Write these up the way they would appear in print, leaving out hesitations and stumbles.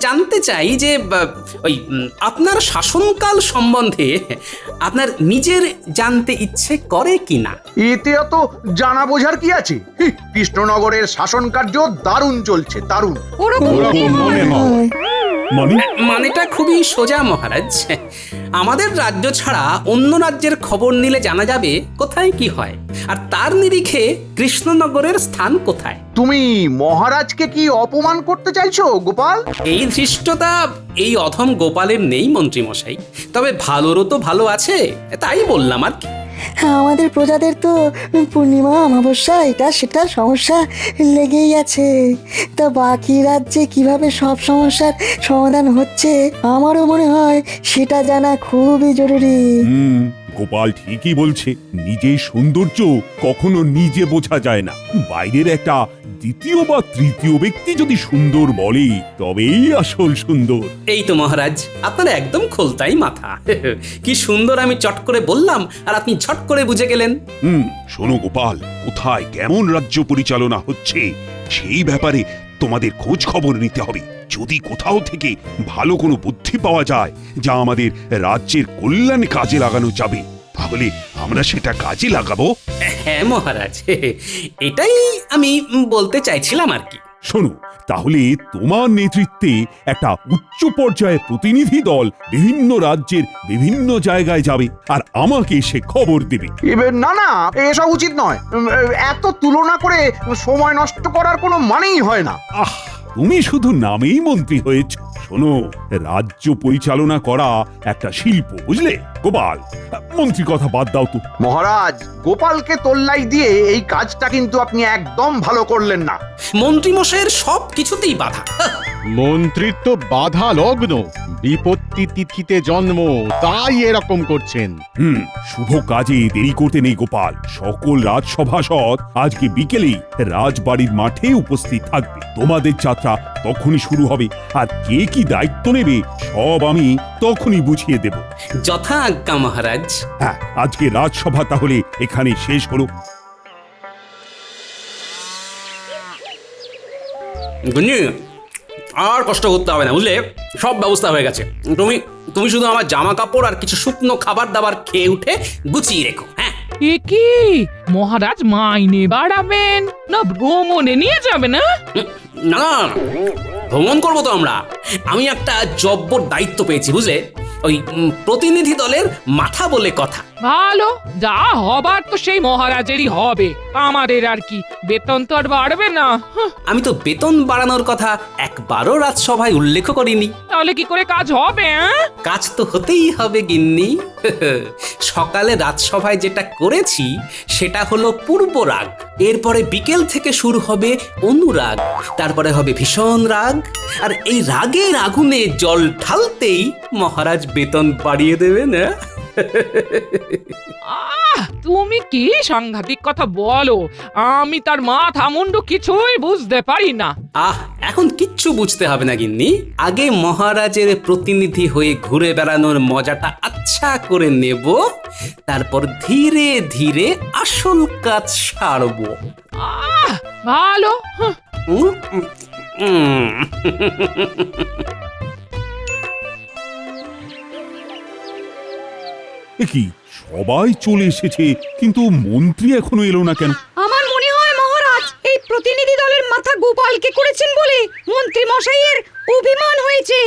জানতে চাই যে ওই আপনার শাসনকাল সম্বন্ধে আপনার নিজের জানতে ইচ্ছে করে কিনা। এতে অত জানা বোঝার কি আছে? কৃষ্ণনগরের শাসন কার্য দারুণ চলছে, দারুণ। ওরকম মনে হয়। মানেটা খুবই সোজা মহারাজ। আমাদের রাজ্য ছাড়া অন্য রাজ্যের খবর নিলে জানা যাবে কোথায় কি হয়, আর তার নিরিখে কৃষ্ণনগরের স্থান কোথায়। তুমি মহারাজকে কি অপমান করতে চাইছো গোপাল? এই ধৃষ্টতা এই অধম গোপালের নেই মন্ত্রীমশাই, তবে ভালোরও তো ভালো আছে, তাই বললাম আর কি। আমাদের প্রজাদের তো পূর্ণিমা অমাবস্যা এটা সেটা সমস্যা লেগেই আছে। তা বাকি রাজ্যে কিভাবে সব সমস্যার সমাধান হচ্ছে আমারও মনে হয় সেটা জানা খুবই জরুরি। গোপাল ঠিকই বলছে, নিজের সৌন্দর্য কখনো নিজে বোঝা যায় না। বাইরের একটা দ্বিতীয় বা তৃতীয় ব্যক্তি যদি সুন্দর বলে তবেই আসল সুন্দর। এই তো মহারাজ, আপনার একদম খোলতাই মাথা। কি সুন্দর আমি চট করে বললাম আর আপনি ঝট করে বুঝে গেলেন। শোনো গোপাল, কোথায় কেমন রাজ্য পরিচালনা হচ্ছে সেই ব্যাপারে তোমাদের খোঁজ খবর নিতে হবে। যদি কোথাও থেকে ভালো কোনো বুদ্ধি পাওয়া যায় যা আমাদের রাজ্যের কল্যাণে কাজে লাগানো যাবে, তাহলে আমরা সেটা কাজে লাগাবো। হ্যাঁ মহারাজ, এটাই আমি বলতে চাইছিলাম আর কি। শোনো, তাহলে তোমার নেতৃত্বে একটা উচ্চ পর্যায়ের প্রতিনিধি দল বিভিন্ন রাজ্যের বিভিন্ন জায়গায় যাবে আর আমাকে সে খবর দেবে। না না, এসব উচিত নয়। এত তুলনা করে সময় নষ্ট করার কোনো মানেই হয় না। তুমি শুধু নামেই মন্ত্রী হয়েছ। শোনো, রাজ্য পরিচালনা করা একটা শিল্প, বুঝলে গোপাল? মন্ত্রী কথা বাদ দাও তো। মহারাজ, গোপালকে তোল্লাই দিয়ে এই কাজটা কিন্তু আপনি একদম ভালো করলেন না। মন্ত্রীমশাইয়ের সব কিছুতেই বাধা। মন্ত্রিত্ব বাধা লগ্ন, বিপত্তি তিথিতে জন্ম, তাই এরকম করছেন। শুভ কাজে দেরি করতে নেই গোপাল। সকল রাজসভাসদ আজকে বিকেলেই রাজবাড়ির মাঠে উপস্থিত থাকবে। তোমাদের যাত্রা তখনই শুরু হবে, আর কে কি দায়িত্ব নেবে সব আমি তখনই বুঝিয়ে দেব। যথা আজ্ঞা মহারাজ। হ্যাঁ, আজকে রাজসভা তাহলে এখানে শেষ হলো। গুঞ্জি, আর কষ্ট করতে হবে না, বুঝলে? সব ব্যবস্থা হয়ে গেছে। তুমি তুমি শুধু আমার জামা কাপড় আর কিছু শুকনো খাবার দাবার খেয়ে উঠে গুছিয়ে রেখো। হ্যাঁ, এ কি মহারাজ মাইনে বাড়াবেন না ভ্রমণে নিয়ে যাবে না? না, ভ্রমণ করবো তো আমরা। আমি একটা জব্বর দায়িত্ব পেয়েছি, বুঝলে? ওই প্রতিনিধি দলের মাথা বলে কথা। ভালো, যা হবার তো সেই মহারাজেরই হবে, আমাদের আর কি। বেতন তো আর বাড়বে না। আমি তো বেতন বাড়ানোর কথা একবারও রাজসভায় উল্লেখ করিনি। তাহলে কি করে কাজ হবে? কাজ তো হতেই হবে গিন্নি। সকালে রাজসভায় যেটা করেছি সেটা হলো পূর্ব রাগ, এরপরে বিকেল থেকে শুরু হবে অনুরাগ, তারপরে হবে ভীষণ রাগ, আর এই রাগের আগুনে জল ঢালতেই মহারাজ বেতন বাড়িয়ে দেবেন। তুমি কি সাংঘাতিক কথা বলো! আমি তার মাথা মুন্ডু কিছুই বুঝতে পারি না। এখন কিচ্ছু বুঝতে হবে না গিন্নি। আগে মহারাজের প্রতিনিধি হয়ে ঘুরে বেড়ানোর মজাটা আচ্ছা করে নেব, তারপর ধীরে ধীরে আসল কাজ সারবো। ভালো। কি সবাই চলে এসেছে, কিন্তু মন্ত্রী এখনো এলো না কেন? আমার মনে হয় মহারাজ এই প্রতিনিধি দলের মাথা গোপালকে করেছেন বলে মন্ত্রী মশাইয়ের অভিমান হয়েছে।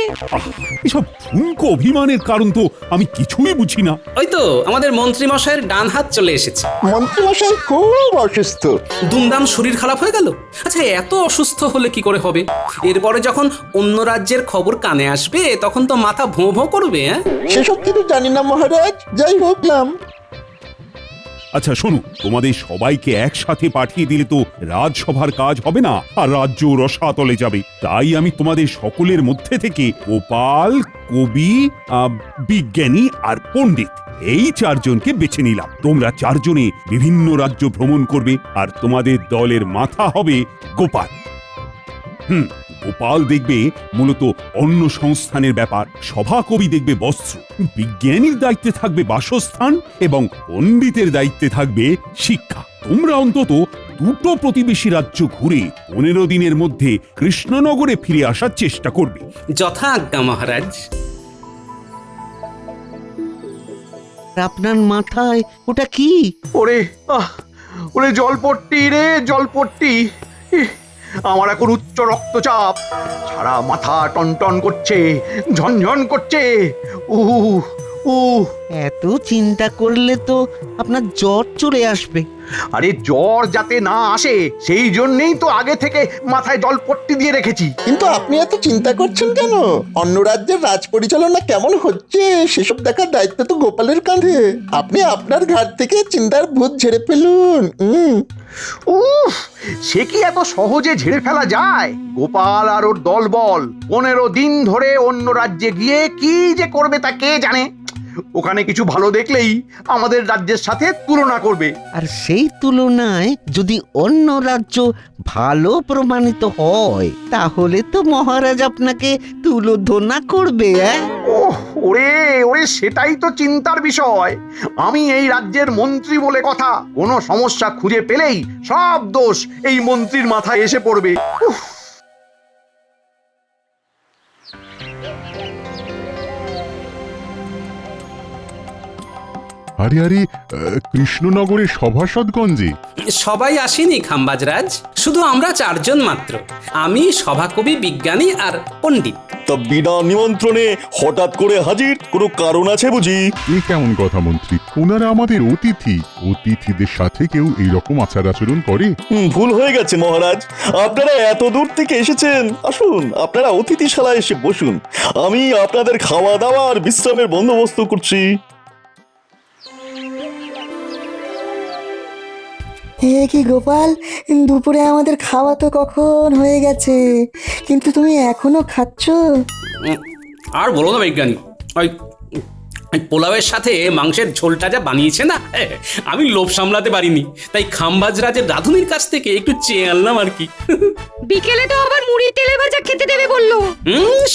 এসব ঠুনকো অভিমানের কারণ তো আমি কিছুই বুঝি না। ওই তো আমাদের মন্ত্রী মশাইয়ের ডান হাত চলে এসেছে। মন্ত্রীমশাই খুব অসুস্থ। দুমদাম শরীর খারাপ হয়ে গেল। আচ্ছা, এত অসুস্থ হলে কি করে হবে? এরপরে যখন অন্য রাজ্যের খবর কানে আসবে তখন তো মাথা ভোঁ ভোঁ করবে। সেসব কিছু জানি না মহারাজ, যাই হোক নাম। আচ্ছা শোনো, তোমাদের সবাইকে একসাথে পাঠিয়ে দিলে তো রাজসভার কাজ হবে না, আর রাজ্য রসাতলে যাবে। তাই আমি তোমাদের সকলের মধ্যে থেকে গোপাল, কবি, বিজ্ঞানী আর পণ্ডিত এই চারজনকে বেছে নিলাম। তোমরা চারজনে বিভিন্ন রাজ্য ভ্রমণ করবে, আর তোমাদের দলের মাথা হবে গোপাল। গোপাল দেখবে মূলত অন্ন সংস্থানের ব্যাপার, সভাকবি দেখবে বস্ত্র, বিজ্ঞানীর দায়িত্বে থাকবে বাসস্থান এবং পণ্ডিতের দায়িত্বে থাকবে শিক্ষা। তোমরা অন্তত দুটো প্রতিবেশী রাজ্য ঘুরে 15 দিনের মধ্যে কৃষ্ণনগরে ফিরে আসার চেষ্টা করবে। যথা আজ্ঞা মহারাজ। আপনার মাথায় ওটা কি? ওরে ওরে জলপট্টি রে জলপট্টি, ইহ, আমার এখন উচ্চ রক্তচাপ, সারা মাথা টনটন করছে, ঝনঝন করছে। এত চিন্তা করলে তো আপনার জ্বর চলে আসবে। আরে জ্বর যাতে না আসে সেই জন্যই তো আগে থেকে মাথায় জলপট্টি দিয়ে রেখেছি। কিন্তু আপনি এত চিন্তা করছেন কেন? অন্য রাজ্যের রাজ পরিচালনা কেমন হচ্ছে সেসব দেখার দায়িত্ব তো গোপালের কাঁধে। আপনি আপনার ঘাট থেকে চিন্তার ভূত ঝেড়ে ফেলুন। উফ, সে কি এত সহজে ঝেড়ে ফেলা যায়? গোপাল আর ওর দলবল 15 দিন ধরে অন্য রাজ্যে গিয়ে কি যে করবে তা কে জানে। ওখানে কিছু ভালো দেখলেই আমাদের রাজ্যের সাথে তুলনা করবে। আর সেই তুলনায় যদি অন্য রাজ্য ভালো প্রমাণিত হয় তাহলে তো মহারাজ আপনাকে তুলোধনা করবে। ওরে ওরে, সেটাই তো চিন্তার বিষয়। আমি এই রাজ্যের মন্ত্রী বলে কথা, কোনো সমস্যা খুঁজে পেলেই সব দোষ এই মন্ত্রীর মাথায় এসে পড়বে। উফ। আরে আরে, কৃষ্ণনগরের সভাসদগঞ্জে সবাই আসেনি খাম্বাজরাজ, শুধু আমরা 4 জন মাত্র। আমি, সভাকবি, বিজ্ঞানী আর পণ্ডিত। তা বিনা নিমন্ত্রণে হঠাৎ করে হাজির, কোনো কারণ আছে বুঝি? এ কেমন কথা মন্ত্রী? ওনারা আমাদের অতিথি, অতিথিদের সাথে কেউ এইরকম আচার আচরণ করে? ভুল হয়ে গেছে মহারাজ, আপনারা এত দূর থেকে এসেছেন, আসুন আপনারা অতিথিশালায় এসে বসুন, আমি আপনাদের খাওয়া দাওয়া আর বিশ্রামের বন্দোবস্ত করছি। এ কি গোপাল, দুপুরে আমাদের খাওয়া তো কখন হয়ে গেছে, কিন্তু তুমি এখনো খাচ্ছ? আর বলো না বিজ্ঞানী, ওই পোলাওয়ের সাথে মাংসের ঝোলটা যা বানিয়েছে না, আমি লোভ সামলাতে পারিনি, তাই খাম্বাজরাজের রাধুনির কাছ থেকে একটু চেয়ে আনলাম আর কি। বিকেলে তো আবার মুড়ি তেলে ভাজা খেতে দেবে বললো।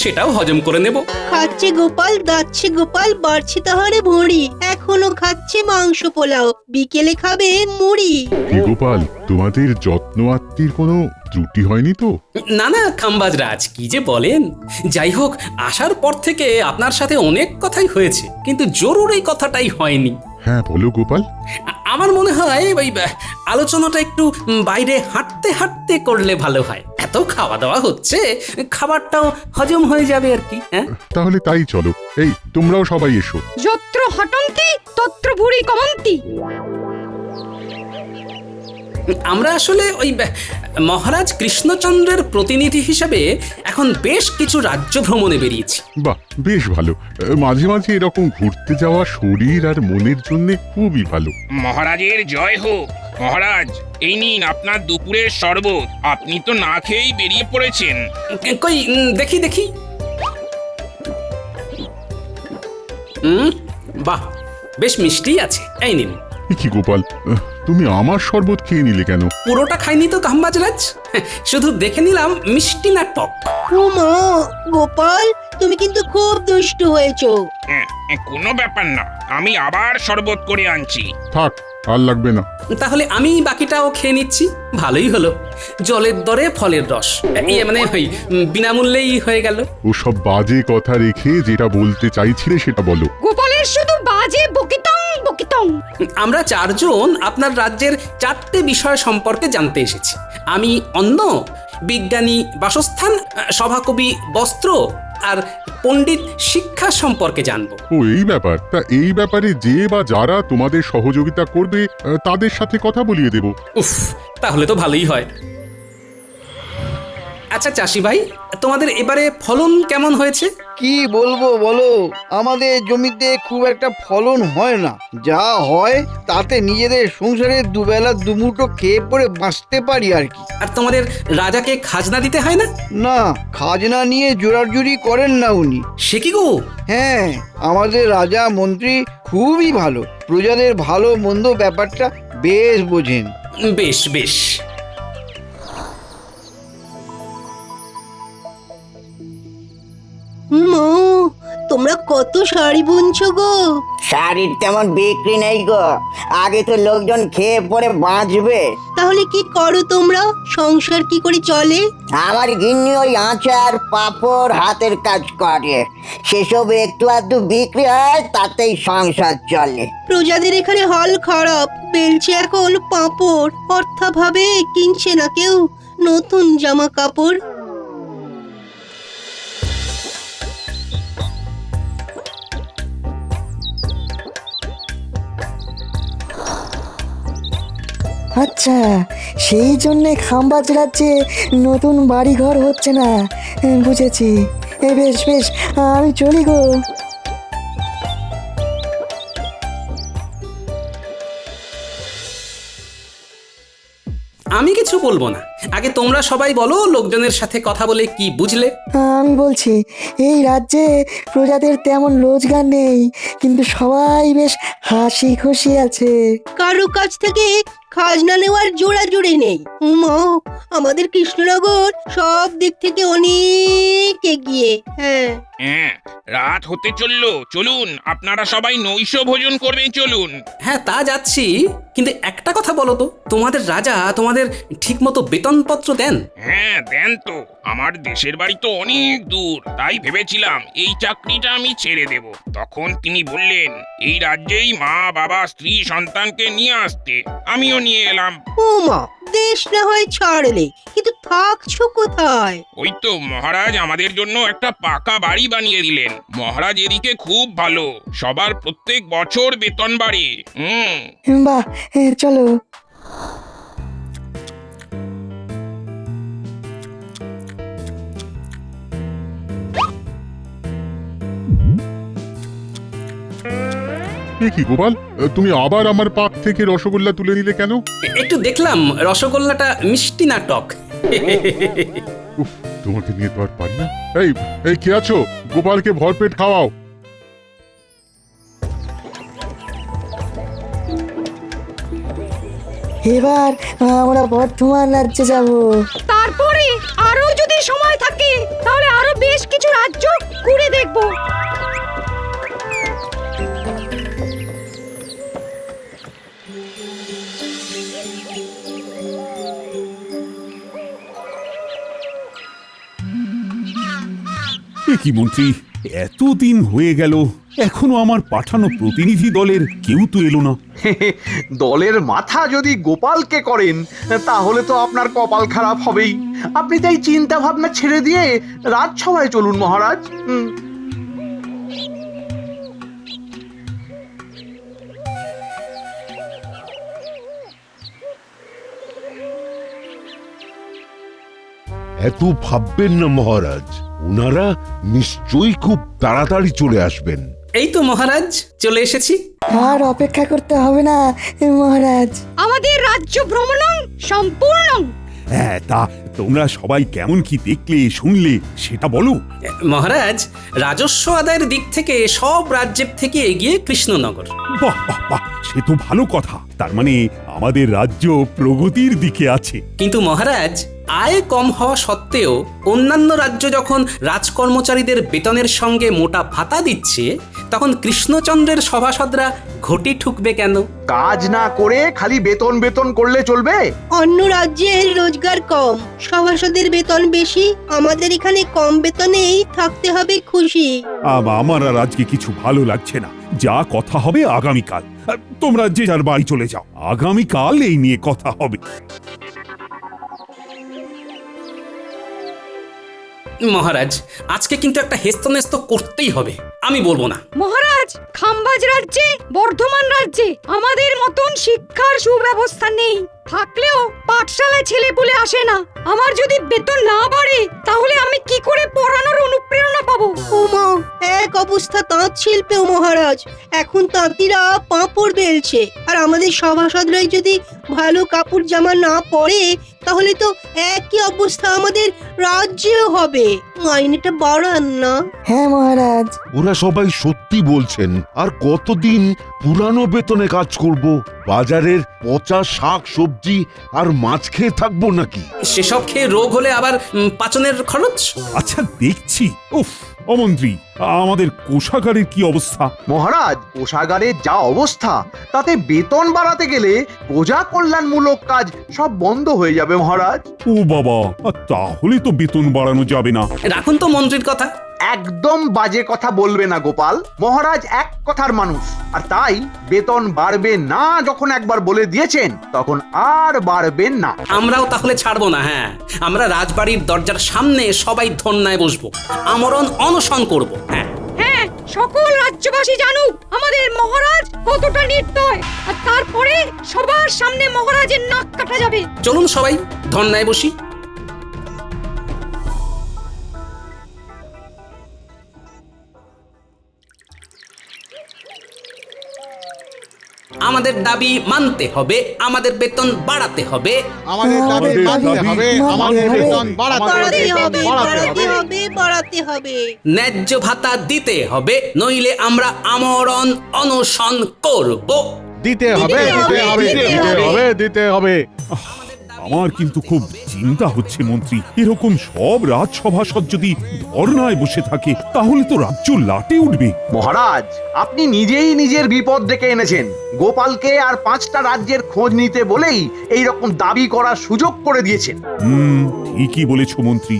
সেটাও হজম করে নেব। খাচ্ছে গোপাল, দাচ্ছে গোপাল, বাড়ছে তাহারে ভুঁড়ি, এখনো খাচ্ছে মাংস পোলাও, বিকেলে খাবে মুড়ি। কি গোপাল, তোমাদের যত্ন আত্মীর কোনো ত্রুটি হয়নি তো? না না খাম্বাজরাজ, কি যে বলেন। যাই হোক, আসার পর থেকে আপনার সাথে অনেক কথাই হয়েছে, কিন্তু জরুরি কথাটাই হয়নি। হ্যাঁ বলো গোপাল। আমার মনে হয় ওই আলোচনাটা একটু বাইরে হাঁটতে হাঁটতে করলে ভালো হয়। এত খাওয়া দাওয়া হচ্ছে, খাবারটাও হজম হয়ে যাবে আর কি। হ্যাঁ তাহলে তাই চলো, এই তোমরাও সবাই এসো। যত্র হটন্তি তত্র ভুঁড়ি কমন্তি। আমরা আসলে ওই মহারাজ কৃষ্ণচন্দ্রের প্রতিনিধি হিসেবে এখন বেশ কিছু রাজ্য ভ্রমণে বেরিয়েছি। বাহ, বেশ ভালো। মাঝে মাঝে এরকম ঘুরতে যাওয়া শরীর আর মনের জন্য খুবই ভালো। মহারাজের জয় হোক। মহারাজ, এই নিন আপনার দুপুরের শরবত, আপনি তো না খেয়েই বেরিয়ে পড়েছেন। কই দেখি দেখি। বাহ, বেশ মিষ্টি আছে, এই নিন। কি গোপাল, তুমি আমার শরবত খেয়ে নিলে কেন? পুরোটা খাইনি তো খাম্বাজরাজ, শুধু দেখে নিলাম মিষ্টি না টক। মা, গোপাল তুমি কিন্তু খুব দুষ্টু হয়েছো। কোনো ব্যাপার না, আমি আবার শরবত করে আনছি। থাক, আর লাগবে না। তাহলে আমি বাকিটাও খেয়ে নিচ্ছি, ভালোই হলো। জলের দরে ফলের রস, মানে ওই বিনামূল্যেই হয়ে গেল। ওসব বাজে কথা রেখে যেটা বলতে চাইছিলে সেটা বলো। গোপালের শুধু বাজে বকিতং বকিতং। আমরা 4 জন আপনার রাজ্যের 4টে বিষয় সম্পর্কে জানতে এসেছি। আমি অন্ন, বিজ্ঞানী বাসস্থান, সভাকবি বস্ত্র আর পণ্ডিত শিক্ষা সম্পর্কে জানবো। ও এই ব্যাপার, তা এই ব্যাপারে যে বা যারা তোমাদের সহযোগিতা করবে তাদের সাথে কথা বলিয়ে দেব। উফ, তাহলে তো ভালোই হয়। আচ্ছা চাষি ভাই, তোমাদের এবারে ফলন কেমন হয়েছে? কি বলবো বলো, আমাদের জমিতে খুব একটা ফলন হয় না, যা হয় তাতে নিজেদের সংসারে দুবেলা দুমুঠো খেয়ে পড়ে বাঁচতে পারি আর কি। আর তোমাদের রাজাকে খাজনা দিতে হয় না? না, খাজনা নিয়ে জোরাজুরি করেন না উনি। সে কি গো? হ্যাঁ, আমাদের রাজা মন্ত্রী খুবই ভালো, প্রজাদের ভালো মন্দ ব্যাপারটা বেশ বোঝেন। বেশ বেশ। মা, তোমরা কত শাড়ি বুনছো গো? শাড়ির তেমন বিক্রি নেই গো, আগে তো লোকজন খেয়ে পরে বাঁচবে। তাহলে কি করো তোমরা? সংসার কি করে চলে? আমার গিন্নি ওই আচার পাঁপড় হাতের কাজ করে, সেসব একটু আধটু বিক্রি হয়, তাতেই সংসার চলে। প্রজাদের এখানে হাল খারাপ, বেলছে এখন পাঁপড়, অর্থাভাবে কিনছে না কেউ নতুন জামা কাপড়। আচ্ছা, সেই জন্যে খাম্বাজ রাজ্যে নতুন বাড়িঘর হচ্ছে না। বুঝেছি। বেশ বেশ, আমি চলি গো। আমি কিছু বলবো না, আগে তোমরা সবাই বলো লোকজনের সাথে কথা বলে কি বুঝলে। আমি বলছি, এই রাজ্যে প্রজাদের তেমন রোজগার নেই, কিন্তু সবাই বেশ হাসি খুশি আছে। কারো কাছ থেকে খাজনা নেওয়ার জোড়াজুড়ি নেই। উমা, আমাদের কৃষ্ণনগর সব দিক থেকে অনেক এগিয়ে। হ্যাঁ, রাত হতে চললো, চলুন আপনারা সবাই নৈশ ভোজন করবেন, চলুন। হ্যাঁ, তা যাচ্ছি, কিন্তু একটা কথা বলো তো, তোমাদের রাজা তোমাদের ঠিকমতো বেতনপত্র দেন? হ্যাঁ দেন তো, আমার দেশের বাড়ি তো অনেক দূর, তাই ভেবেছিলাম এই চাকরিটা আমি ছেড়ে দেব। তখন তিনি বললেন এই রাজ্যেই মা বাবা স্ত্রী সন্তানকে নিয়ে আসতে, আমিও নিয়ে এলাম। উমা, দেশ না হয় ছাড়লে, কিন্তু থাকছো কোথায়? ওই তো মহারাজ আমাদের জন্য একটা পাকা বাড়ি বানিয়ে দিলেন। মহারাজ এদিকে খুব ভালো, সবার প্রত্যেক বছর বেতন বাড়ে। বাহ, চলো। কি গোপাল, তুমি আবার আমার পাক থেকে রসগোল্লা তুলে নিলে কেন? একটু দেখলাম রসগোল্লাটা মিষ্টি না টক। উফ, তোমাকে নিয়ে তো আর পারি না। এই এই কে আছো? গোপালকে ভরপেট খাওয়াও। এবার আমরা বর্ধমান রাজ্যে যাব। তারপরে আরো যদি সময় থাকে তাহলে আরো বেশ কিছু রাজ্য ঘুরে দেখব। কি মন্ত্রী, এতদিন হয়ে গেল, এখনো আমার পাঠানো প্রতিনিধি দলের কেউ তো এলো না। দলের মাথা যদি গোপালকে করেন, তাহলে তো আপনার কপাল খারাপ হবেই। আপনি তাই চিন্তা ভাবনা ছেড়ে দিয়ে রাজসভায় চলুন মহারাজ। এত ভাববেন না মহারাজ, ওনারা নিশ্চয়ই খুব তাড়াতাড়ি চলে আসবেন। এই তো মহারাজ চলে এসেছি। আর অপেক্ষা করতে হবে না মহারাজ। আমাদের রাজ্য ভ্রমণ সম্পূর্ণ। হ্যাঁ, তা তোমরা সবাই কেমন কি দেখলে শুনলে সেটা বলো। মহারাজ, রাজস্ব আদায়ের দিক থেকে সব রাজ্যের থেকে এগিয়ে কৃষ্ণনগর। বাহ বাহ বাহ, সে তো ভালো কথা। তার মানে আমাদের রাজ্য প্রগতির দিকে আছে। কিন্তু মহারাজ, আয় কম হওয়া সত্ত্বেও অন্যান্য রাজ্য যখন রাজকর্মচারীদের বেতনের সঙ্গে মোটা ভাতা দিচ্ছে, তখন কৃষ্ণচন্দ্রের সভাসদরা ঘটি ঠুকবে কেন? কাজ না করে খালি বেতন বেতন করলে চলবে? অন্য রাজ্যের রোজগার কম, সভাসদের বেতন বেশি, আমাদের এখানে কম বেতনেই থাকতে হবে খুশি। আমার আর আজকে কিছু ভালো লাগছে না। যা কথা হবে আগামীকাল। তোমরা যে যার বাড়ি চলে যাও, আগামীকাল এই নিয়ে কথা হবে। মহারাজ, আজকে কিন্তু একটা হেস্তনেস্ত করতেই হবে, আমি বলবো না। মহারাজ, খাম্বাজ রাজ্যে, বর্ধমান রাজ্যে আমাদের মতন শিক্ষার সুব্যবস্থা নেই। থাকলেও পাঠশালায় ছেলে বলে আসে না। আমার যদি বেতন না বাড়ে তাহলে আমি কি করে পড়ানোর অনুপ্রেরণা পাবো? ওমা, এক অবস্থা তাঁত শিল্পেও মহারাজ। এখন তাঁতিরা পাঁপড় বেলছে, আর আমাদের সভাসদরাই যদি ভালো কাপড় জামা না পরে, তাহলে তো একই অবস্থা আমাদের রাজ্যেও হবে। মাইনেটা বাড়ান না। হ্যাঁ মহারাজ। ওরা সবাই সত্যি বলছেন। আর কতদিন পুরানো বেতনে কাজ করব? বাজারের পচা শাক সবজি আর মাছ খেয়ে থাকবো নাকি? সেসব খেয়ে রোগ হলে আবার পাচনের খরচ। আচ্ছা দেখছি। উফ, অমন্ত্রী, আমাদের কোষাগারের কি অবস্থা? মহারাজ, কোষাগারের যা অবস্থা তাতে বেতন বাড়াতে গেলে প্রজা কল্যাণমূলক কাজ সব বন্ধ হয়ে যাবে মহারাজ। ও বাবা, তাহলে তো বেতন বাড়ানো যাবে না। রাখুন তো মন্ত্রীর কথা। একদম বাজে কথা বলবে না গোপাল, মহারাজ এক কথার মানুষ, আর তাই বেতন বাড়বে না যখন একবার বলে দিয়েছেন তখন আর বাড়বে না। আমরাও তাহলে ছাড়বো না। হ্যাঁ, আমরা রাজবাড়ির দরজার সামনে সবাই ধর্নায় বসবো, আমরণ অনশন করব। হ্যাঁ হ্যাঁ, সকল রাজ্যবাসী জানুক আমাদের মহারাজ কতটা নির্দয়, আর তারপরে সবার সামনে মহারাজের নাক কাটা যাবে। চলুন সবাই ধর্নায় বসি। আমাদের দাবি মানতে হবে, আমাদের বেতন বাড়াতে হবে, আমাদের দাবি মানতে হবে, আমাদের বেতন বাড়াতে হবে, বাড়াতে হবে। ন্যায্য ভাতা দিতে হবে, নইলে আমরা আমরণ অনশন করব। দিতে হবে, দিতে হবে, দিতে হবে, দিতে হবে। আমার কিন্তু খুব চিন্তা হচ্ছে মন্ত্রী, এরকম সব রাজসভাসদ যদি ধর্নায় বসে থাকে তাহলে তো রাজ্য লাটে উঠবে। মহারাজ, আপনি নিজেই নিজের বিপদ ডেকে এনেছেন। গোপালকে আর 5টা রাজ্যের খোঁজ নিতে বলেই এই রকম দাবি করার সুযোগ করে দিয়েছেন। ঠিকই বলেছো মন্ত্রী।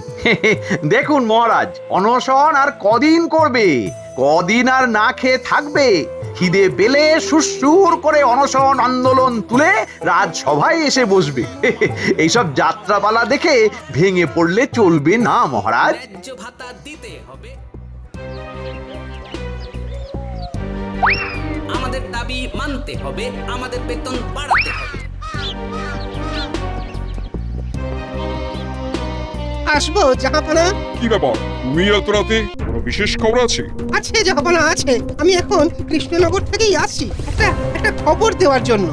দেখুন মহারাজ, অনশন আর কদিন করবে, কদিন আর না খেয়ে থাকবে। খিদে পেলে সুরসুর করে অনশন আন্দোলন তুলে রাজসভায় এসে বসবে। এইসব যাত্রাপালা দেখে ভেঙে পড়লে চলবে না মহারাজ। ন্যায্য ভাতা দিতে হবে, আমাদের দাবি মানতে হবে, আমাদের বেতন বাড়াতে হবে। আসবো জাহাপনা? কি ব্যাপার, তুমি এত রাতে? কোনো বিশেষ খবর আছে? আছে জাহাপনা, আছে। আমি এখন কৃষ্ণনগর থেকেই আসছি একটা খবর দেওয়ার জন্য।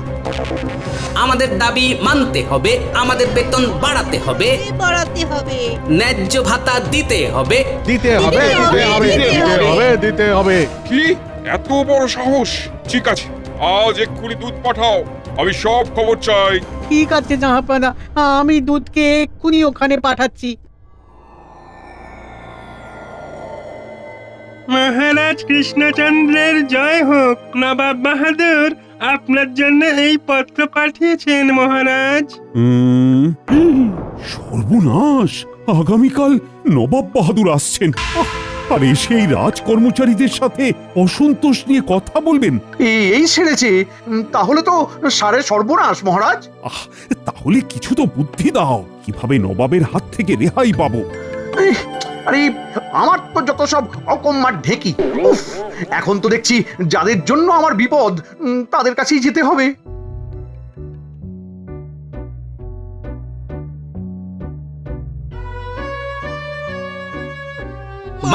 আমাদের দাবি মানতে হবে, আমাদের বেতন বাড়াতে হবে, বাড়াতে হবে। ন্যায্য ভাতা দিতে হবে, দিতে হবে, দিতে হবে, দিতে হবে, দিতে হবে। কি এত বড় সাহস? ঠিক আছে, আজ এক্ষুনি দুধ পাঠাও, আমি সব খবর চাই। ঠিক আছে জাহাপনা, আমি দুধকে এক্ষুনি ওখানে পাঠাচ্ছি। মহারাজ কৃষ্ণচন্দ্রের জয় হোক। নবাব বাহাদুর আপনার জন্য এই পত্র পাঠিয়েছেন মহারাজ। সর্বনাশ, আগামীকাল নবাব বাহাদুর আসছেন, আর সেই রাজ কর্মচারীদের সাথে অসন্তোষ নিয়ে কথা বলবেন। এই সেরেছে, তাহলে তো সারে সর্বনাশ মহারাজ। তাহলে কিছু তো বুদ্ধি দাও, কিভাবে নবাবের হাত থেকে রেহাই পাবো। আরে আমার তো যত সব অকম্মার ঢেকি। উফ, এখন তো দেখছি যাদের জন্য আমার বিপদ তাদের কাছেই যেতে হবে।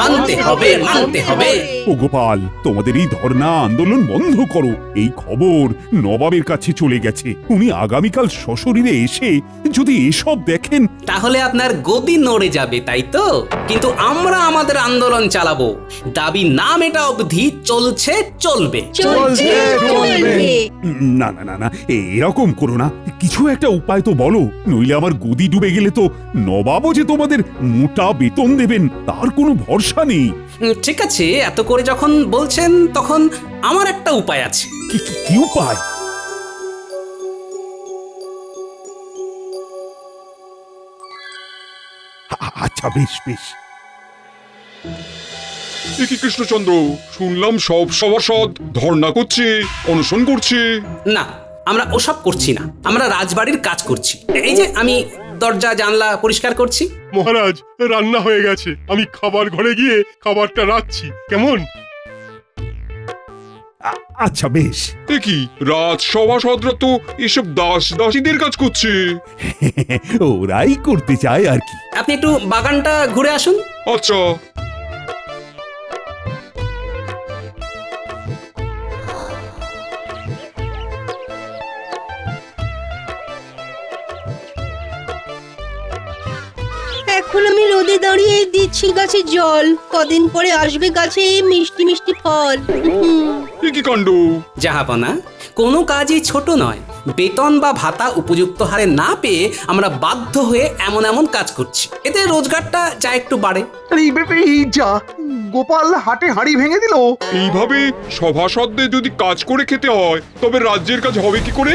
মানতে হবে, মানতে হবে। ও গোপাল, তোমাদের এই ধর্ণা আন্দোলন বন্ধ করো। এই খবর নবাবের কাছে চলে গেছে। উনি আগামীকাল সশরীরে এসে যদি এসব দেখেন তাহলে আপনার গদি নড়ে যাবে, তাই তো? কিন্তু আমরা আমাদের আন্দোলন চালাবো, দাবি না মেটা অবধি চলছে চলবে। না না না না, এরকম করো না, কিছু একটা উপায় তো বলো, নইলে আমার গদি ডুবে গেলে তো নবাবও যে তোমাদের মোটা বেতন দেবেন তার কোনো ভরসা নেই। ঠিক আছে, এত করে যখন বলছেন তখন আমার একটা উপায় আছে। কি উপায়? আচ্ছা, বেশ বেশ। কি কৃষ্ণচন্দ্র, শুনলাম সব সভাসদ ধর্ণা করছে, অনশন করছে। না, আমরা ওসব করছি না, আমরা রাজবাড়ির কাজ করছি। এই যে আমি দরজা জানলা পরিষ্কার করছি। মহারাজ, রান্না হয়ে গেছে, আমি খাবার ঘরে গিয়ে খাবারটা রাখছি, কেমন? আচ্ছা বেশ। কি রাজসভাসদরা তো এসব দাসীদের কাজ করছে। ওরাই করতে চায় আর কি। আপনি একটু বাগানটা ঘুরে আসুন। আচ্ছা। এখন আমি রোদে দাঁড়িয়ে দিচ্ছি গাছে জল, কদিন পরে আসবে গাছে মিষ্টি মিষ্টি ফল। কি কাণ্ড! জাহাপনা, কোনো কাজই ছোট নয়, বেতন বা ভাতা উপযুক্ত হারে না পেয়ে আমরা বাধ্য হয়ে এমন এমন কাজ করছি, এতে রোজগারটা যা একটু বাড়ে। এই যা, গোপাল হাটে হাঁড়ি ভেঙে দিল। এইভাবে সভাসদদের যদি কাজ করে খেতে হয় তবে রাজ্যের কাজ হবে কি করে?